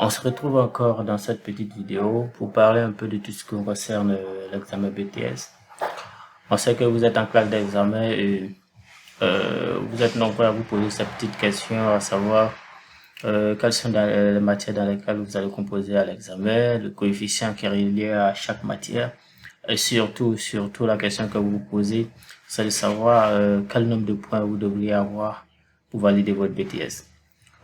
On se retrouve encore dans cette petite vidéo pour parler un peu de tout ce qui concerne l'examen BTS. On sait que vous êtes en classe d'examen et vous êtes nombreux à vous poser cette petite question, à savoir quelles sont les matières dans lesquelles vous allez composer à l'examen, le coefficient qui est relié à chaque matière, et surtout la question que vous vous posez, c'est de savoir quel nombre de points vous devriez avoir pour valider votre BTS.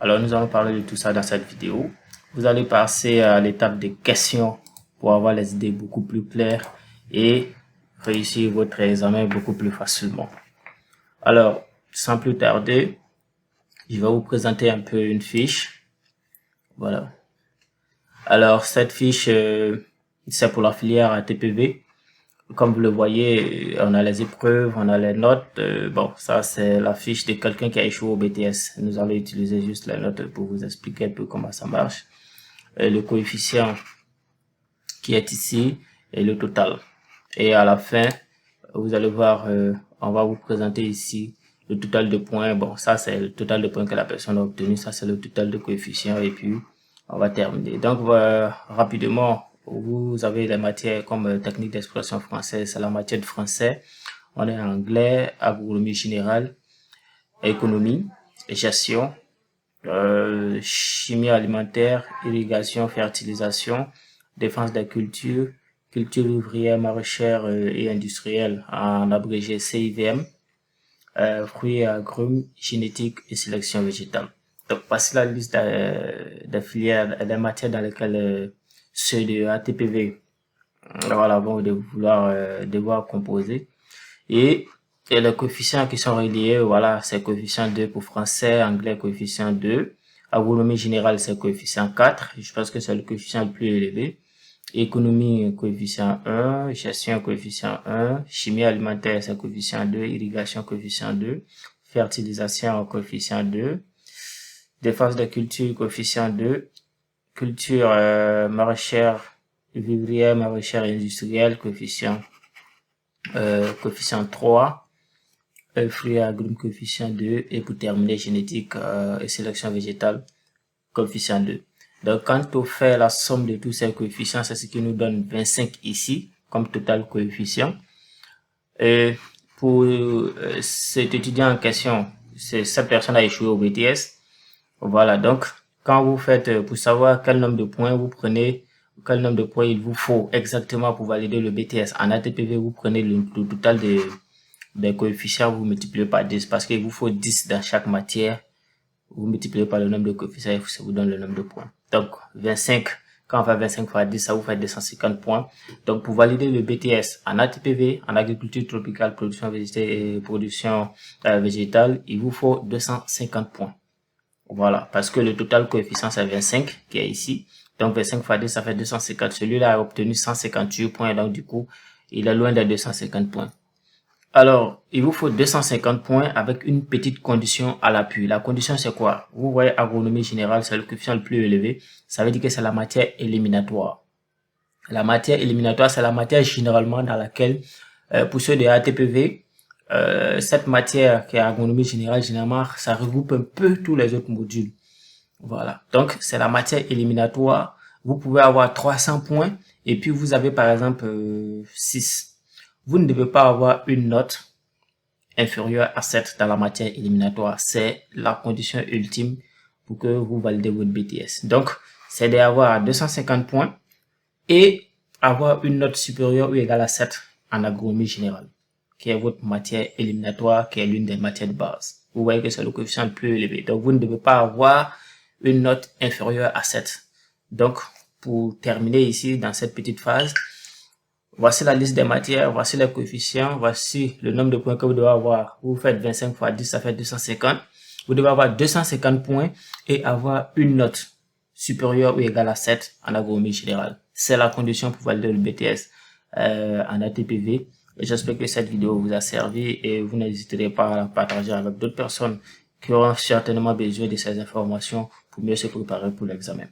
Alors nous allons parler de tout ça dans cette vidéo. Vous allez passer à l'étape des questions pour avoir les idées beaucoup plus claires et réussir votre examen beaucoup plus facilement. Alors, sans plus tarder, je vais vous présenter un peu une fiche. Voilà. Alors, cette fiche, c'est pour la filière ATPV. Comme vous le voyez, on a les épreuves, on a les notes. Bon, ça, c'est la fiche de quelqu'un qui a échoué au BTS. Nous allons utiliser juste les notes pour vous expliquer un peu comment ça marche. Le coefficient qui est ici et le total. Et à la fin, vous allez voir, on va vous présenter ici le total de points. Bon, ça, c'est le total de points que la personne a obtenu. Ça, c'est le total de coefficients. Et puis, on va terminer. Donc, rapidement, vous avez les matières comme technique d'expression française, c'est la matière de français. On est en anglais, agronomie générale, économie, gestion, chimie alimentaire, irrigation, fertilisation, défense des cultures, culture ouvrière, maraîchère et industrielle, en abrégé CIVM, fruits et agrumes, génétique et sélection végétale. Donc, voici la liste des filières, des matières dans lesquelles ceux de ATPV vont devoir composer. Et les coefficients qui sont reliés, voilà, c'est coefficient 2 pour français, anglais coefficient 2, agronomie générale c'est coefficient 4, je pense que c'est le coefficient le plus élevé, économie coefficient 1, gestion coefficient 1, chimie alimentaire c'est coefficient 2, irrigation coefficient 2, fertilisation coefficient 2, défense des cultures coefficient 2, culture maraîchère, vivrière, maraîchère et industrielle coefficient 3, fruits et agrumes coefficient 2 et pour terminer génétique et sélection végétale coefficient 2. Donc quand on fait la somme de tous ces coefficients, c'est ce qui nous donne 25 ici comme total coefficient. Et pour cet étudiant en question, cette personne a échoué au BTS. Voilà, donc quand vous faites, pour savoir quel nombre de points vous prenez, quel nombre de points il vous faut exactement pour valider le BTS en ATPV, vous prenez le total des coefficients, vous multipliez par 10 parce qu'il vous faut 10 dans chaque matière. Vous multipliez par le nombre de coefficients et ça vous donne le nombre de points. Donc 25, quand on fait 25 fois 10, ça vous fait 250 points. Donc pour valider le BTS en ATPV, en agriculture tropicale, production végétale et production végétale, il vous faut 250 points. Voilà, parce que le total coefficient c'est 25 qui est ici. Donc 25 fois 10, ça fait 250. Celui-là a obtenu 158 points, donc du coup, il est loin des 250 points. Alors, il vous faut 250 points avec une petite condition à l'appui. La condition, c'est quoi? Vous voyez, agronomie générale, c'est le coefficient le plus élevé. Ça veut dire que c'est la matière éliminatoire. La matière éliminatoire, c'est la matière généralement dans laquelle, pour ceux de ATPV, cette matière qui est agronomie générale, généralement, ça regroupe un peu tous les autres modules. Voilà. Donc, c'est la matière éliminatoire. Vous pouvez avoir 300 points et puis vous avez par exemple 6. Vous ne devez pas avoir une note inférieure à 7 dans la matière éliminatoire. C'est la condition ultime pour que vous validez votre BTS. Donc, c'est d'avoir 250 points et avoir une note supérieure ou égale à 7 en agronomie générale, qui est votre matière éliminatoire, qui est l'une des matières de base. Vous voyez que c'est le coefficient le plus élevé. Donc, vous ne devez pas avoir une note inférieure à 7. Donc, pour terminer ici, dans cette petite phase, voici la liste des matières, voici les coefficients, voici le nombre de points que vous devez avoir. Vous faites 25 fois 10, ça fait 250. Vous devez avoir 250 points et avoir une note supérieure ou égale à 7 en agronomie générale. C'est la condition pour valider le BTS en ATPV. J'espère que cette vidéo vous a servi et vous n'hésiterez pas à la partager avec d'autres personnes qui auront certainement besoin de ces informations pour mieux se préparer pour l'examen.